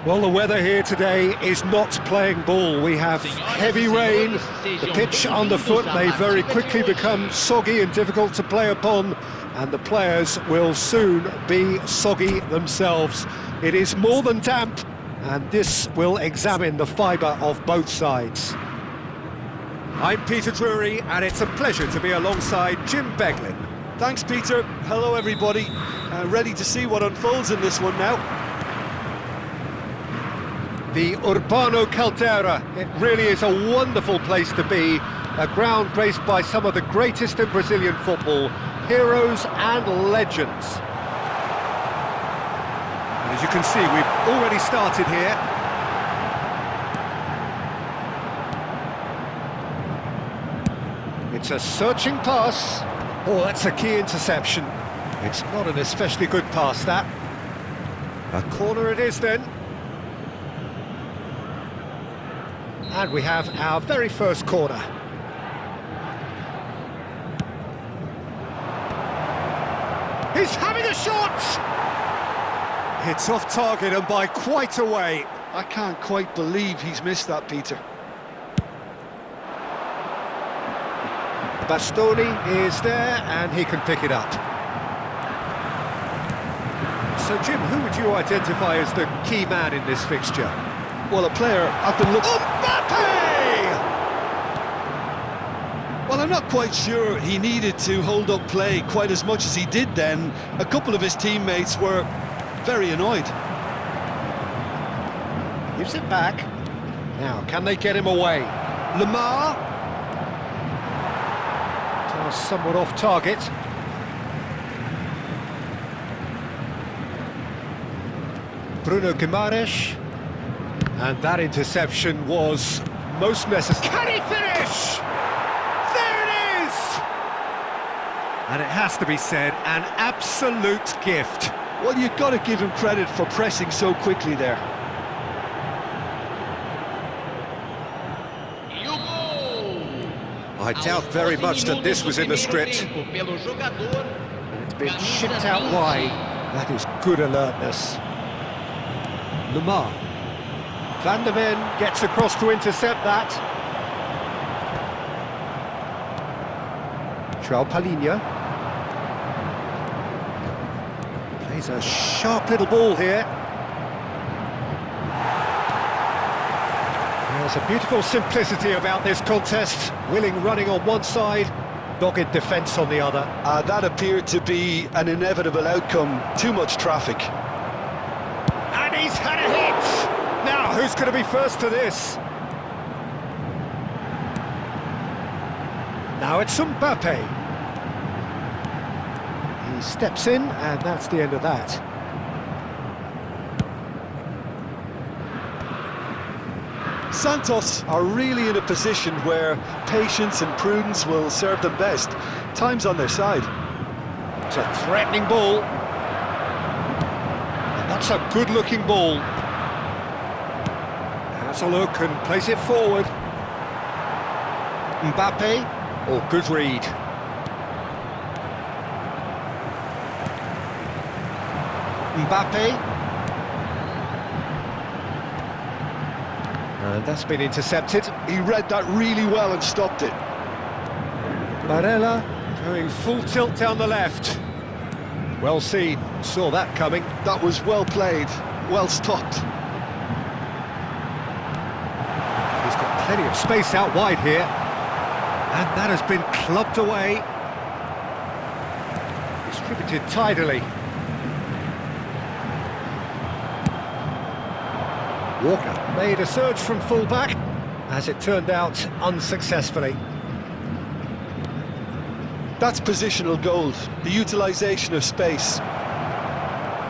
Well, the weather here today is not playing ball. We have heavy rain. The pitch underfoot may very quickly become soggy and difficult to play upon, and the players will soon be soggy themselves. It is more than damp, and this will examine the fibre of both sides. I'm Peter Drury, and it's a pleasure to be alongside Jim Beglin. Thanks, Peter. Hello, everybody. Ready to see what unfolds in this one now. The Urbano Caldera, it really is a wonderful place to be, a ground graced by some of the greatest in Brazilian football, heroes and legends. And as you can see, we've already started here. It's a searching pass. Oh, that's a key interception. It's not an especially good pass, that. A corner it is then. And we have our very first corner. He's having a shot! It's off target and by quite a way. I can't quite believe he's missed that, Peter. Bastoni is there and he can pick it up. So Jim, who would you identify as the key man in this fixture? Well, a player I've been looking... Mbappe! Well, I'm not quite sure he needed to hold up play quite as much as he did then. A couple of his teammates were very annoyed. Gives it back. Now, can they get him away? Lamar. Pass somewhat off target. Bruno Guimaraes. And that interception was most necessary. Can he finish? There it is! And it has to be said, an absolute gift. Well, you've got to give him credit for pressing so quickly there. I doubt very much that this was in the script. And it's been shipped out wide. That is good alertness. Lamar. Van der Ven gets across to intercept that. João Palhinha. Plays a sharp little ball here. There's a beautiful simplicity about this contest. Willing running on one side, dogged defence on the other. That appeared to be an inevitable outcome. Too much traffic. And he's had a hit! Now, who's going to be first to this? Now it's Mbappe. He steps in, and that's the end of that. Santos are really in a position where patience and prudence will serve them best. Time's on their side. It's a threatening ball. And that's a good-looking ball. Has a look and plays it forward. Mbappe. Oh, good read. Mbappe. And that's been intercepted. He read that really well and stopped it. Barella going full tilt down the left. Well seen, saw that coming. That was well played, well stopped. He's got plenty of space out wide here. And that has been clubbed away. Distributed tidily. Walker made a surge from full-back, as it turned out, unsuccessfully. That's positional gold, the utilisation of space.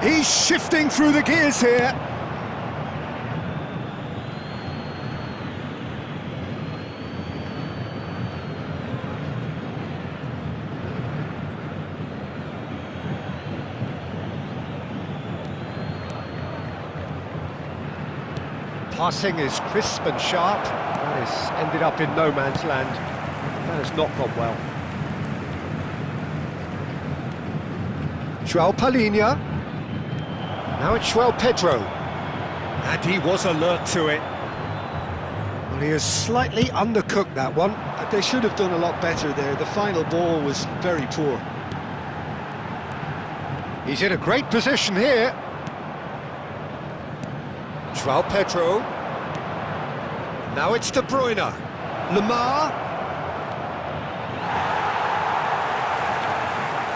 He's shifting through the gears here. Passing is crisp and sharp. That has ended up in no man's land. That has not gone well. João Palhinha. Now it's João Pedro. And he was alert to it. Well, he has slightly undercooked that one. They should have done a lot better there. The final ball was very poor. He's in a great position here. João Pedro. Now it's De Bruyne. Lemar.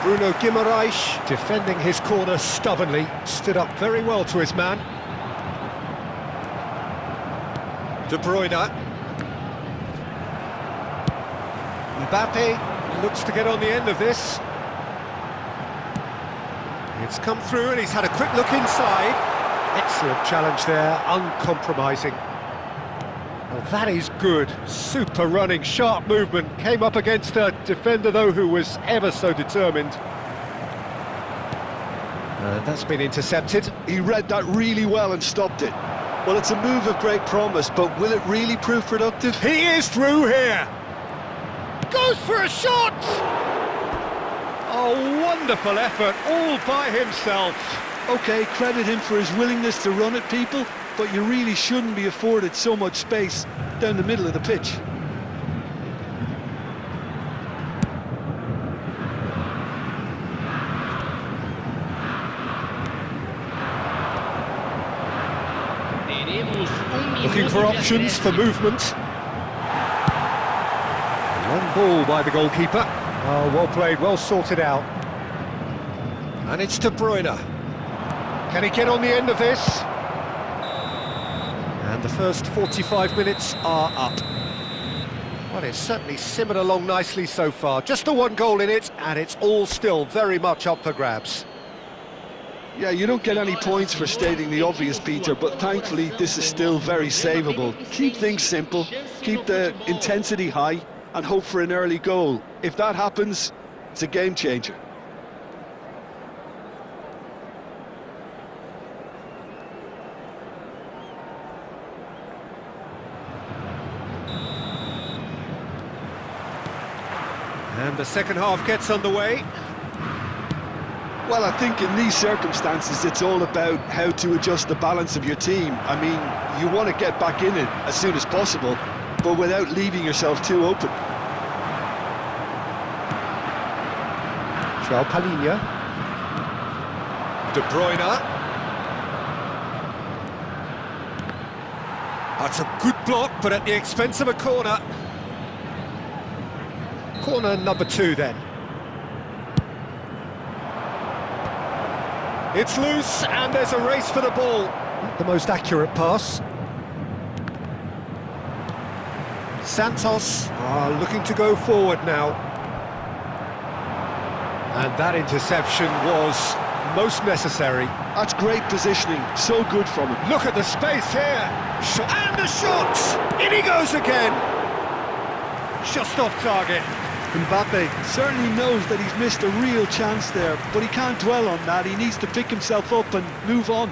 Bruno Guimaraes defending his corner stubbornly. Stood up very well to his man. De Bruyne. Mbappe looks to get on the end of this. It's come through and he's had a quick look inside. Excellent challenge there, uncompromising. Well, that is good. Super running, sharp movement. Came up against a defender, though, who was ever so determined. That's been intercepted. He read that really well and stopped it. Well, it's a move of great promise, but will it really prove productive? He is through here. Goes for a shot! Oh, wonderful effort, all by himself. OK, credit him for his willingness to run at people, but you really shouldn't be afforded so much space down the middle of the pitch. Looking for options for movement. Long ball by the goalkeeper. Oh, well played, well sorted out. And it's De Bruyne. Can he get on the end of this? And the first 45 minutes are up. Well, it's certainly simmered along nicely so far. Just the one goal in it, and it's all still very much up for grabs. Yeah, you don't get any points for stating the obvious, Peter, but thankfully this is still very savable. Keep things simple, keep the intensity high, and hope for an early goal. If that happens, it's a game changer. And the second half gets underway. Well, I think in these circumstances, it's all about how to adjust the balance of your team. I mean, you want to get back in it as soon as possible, but without leaving yourself too open. João Palhinha. De Bruyne. That's a good block, but at the expense of a corner. Corner number 2 then. It's loose, and there's a race for the ball. Not the most accurate pass. Santos are looking to go forward now. And that interception was most necessary. That's great positioning, so good from him. Look at the space here. And the shot! In he goes again. Just off target. Mbappe certainly knows that he's missed a real chance there, but he can't dwell on that. He needs to pick himself up and move on.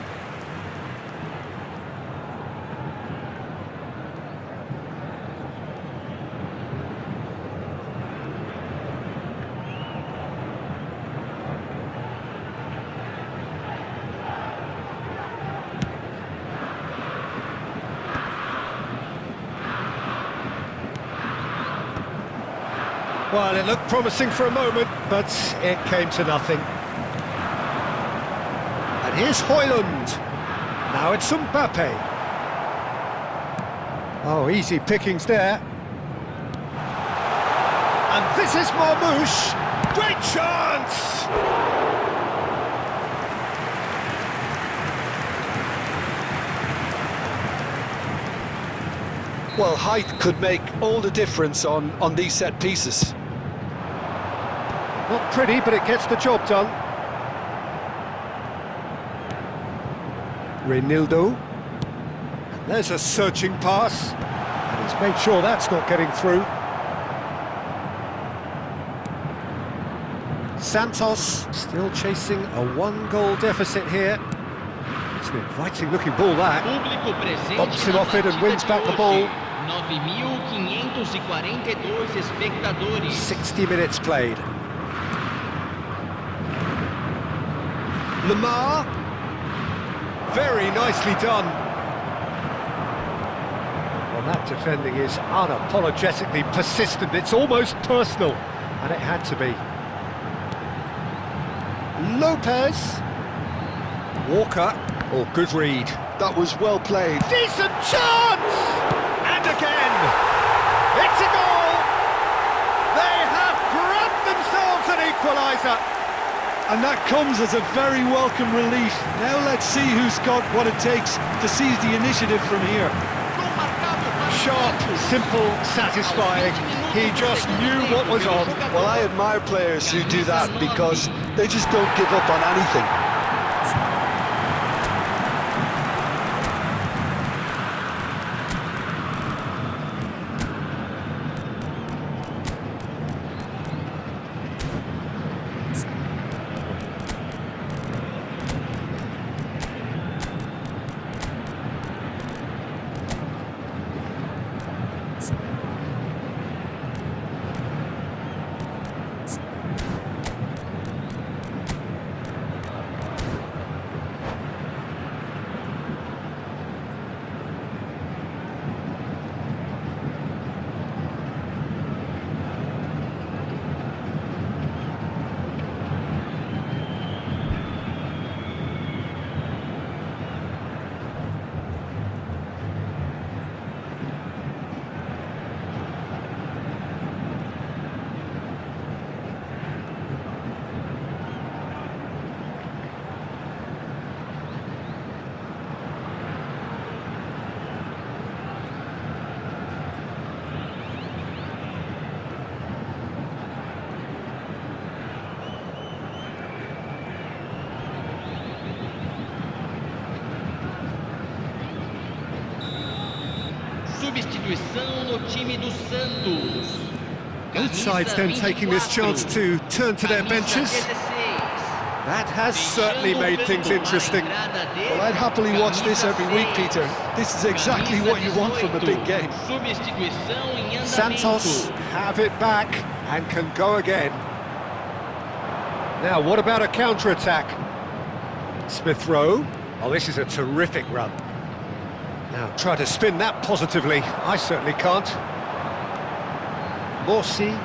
Well, it looked promising for a moment, but it came to nothing. And here's Højlund. Now it's Mbappe. Oh, easy pickings there. And this is Marmoush. Great chance! Well, height could make all the difference on these set pieces. Not pretty, but it gets the job done. Reinildo. And there's a searching pass. And he's made sure that's not getting through. Santos still chasing a 1-goal deficit here. It's an inviting looking ball, that. Bumps him off it and wins back the ball. 9.542 espectadores. 60 minutes played. Lemar. Very nicely done. That defending is unapologetically persistent. It's almost personal, and it had to be. Lopez. Walker. Oh, good read. That was well played. Decent chance! And again! It's a goal! They have grabbed themselves an equaliser! And that comes as a very welcome relief. Now let's see who's got what it takes to seize the initiative from here. Sharp, simple, satisfying. He just knew what was on. Well, I admire players who do that because they just don't give up on anything. Substituição no time do Santos. Both sides then taking this chance to turn to their benches. That has certainly made things interesting. Well, I'd happily watch this every week, Peter. This is exactly what you want from a big game. Santos have it back and can go again. Now, what about a counter-attack? Smith Rowe. Oh, this is a terrific run. Now, try to spin that positively. I certainly can't. Morsi.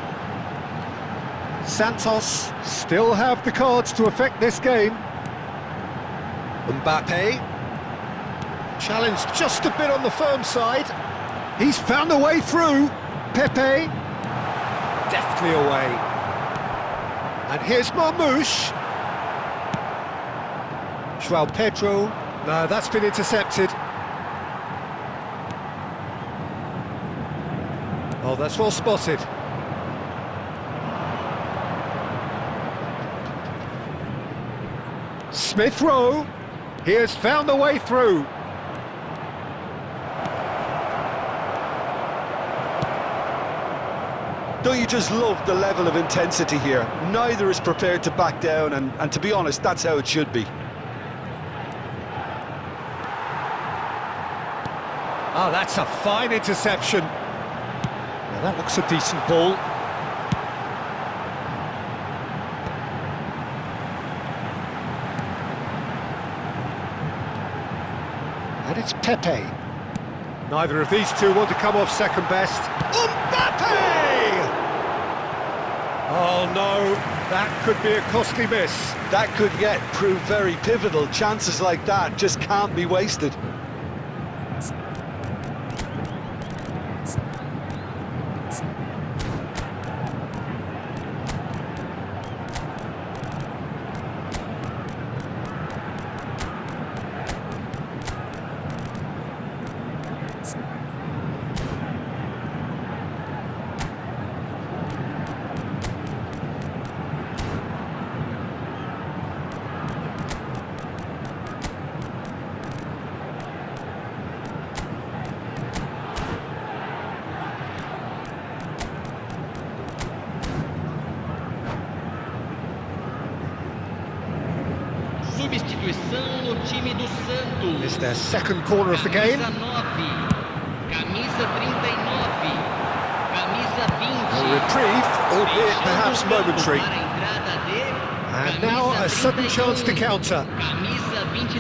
Santos still have the cards to affect this game. Mbappe. Challenge just a bit on the firm side. He's found a way through. Pepe. Deftly away. And here's Marmouche. João Pedro. No, that's been intercepted. Oh, that's well spotted. Smith Rowe. He has found the way through. Don't you just love the level of intensity here? Neither is prepared to back down, and to be honest, that's how it should be. Oh, that's a fine interception. Now that looks a decent ball. And it's Pepe. Neither of these two want to come off second best. Mbappe! Oh no, that could be a costly miss. That could yet prove very pivotal. Chances like that just can't be wasted. Substituição no time do Santos. It's their second corner of the game. Camisa 39. Camisa 20. A reprieve, albeit perhaps momentary. And now a sudden chance to counter. Camisa 22.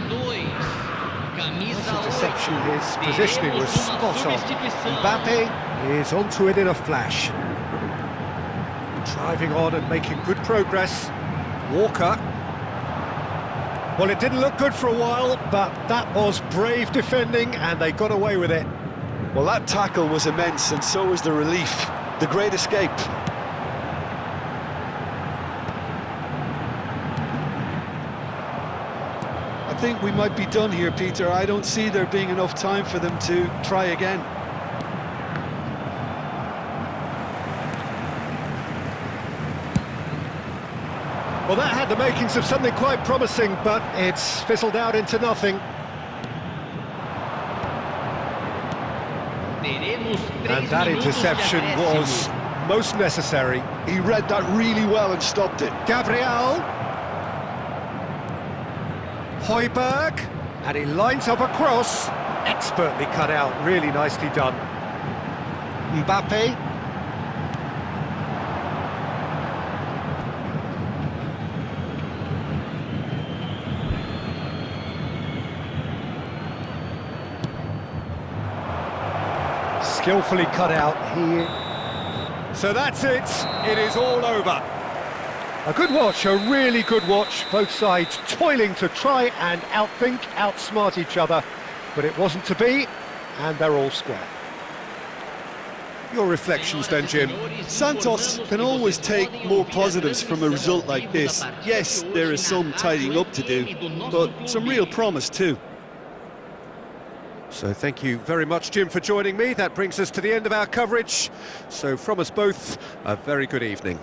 Camisa It's a interception, his positioning was spot on. Mbappe is onto it in a flash. Driving on and making good progress. Walker. Well, it didn't look good for a while, but that was brave defending and they got away with it. Well, that tackle was immense, and so was the relief. The great escape. I think we might be done here, Peter. I don't see there being enough time for them to try again. Well, that had the makings of something quite promising, but it's fizzled out into nothing. And that interception was most necessary. He read that really well and stopped it. Gabriel. Højbjerg. And he lines up a cross. Expertly cut out, really nicely done. Mbappe. Skillfully cut out here. So that's it. It is all over. A good watch, a really good watch. Both sides toiling to try and outthink, outsmart each other. But it wasn't to be, and they're all square. Your reflections then, Jim? Santos can always take more positives from a result like this. Yes, there is some tidying up to do, but some real promise too. So thank you very much, Jim, for joining me. That brings us to the end of our coverage. So from us both, a very good evening.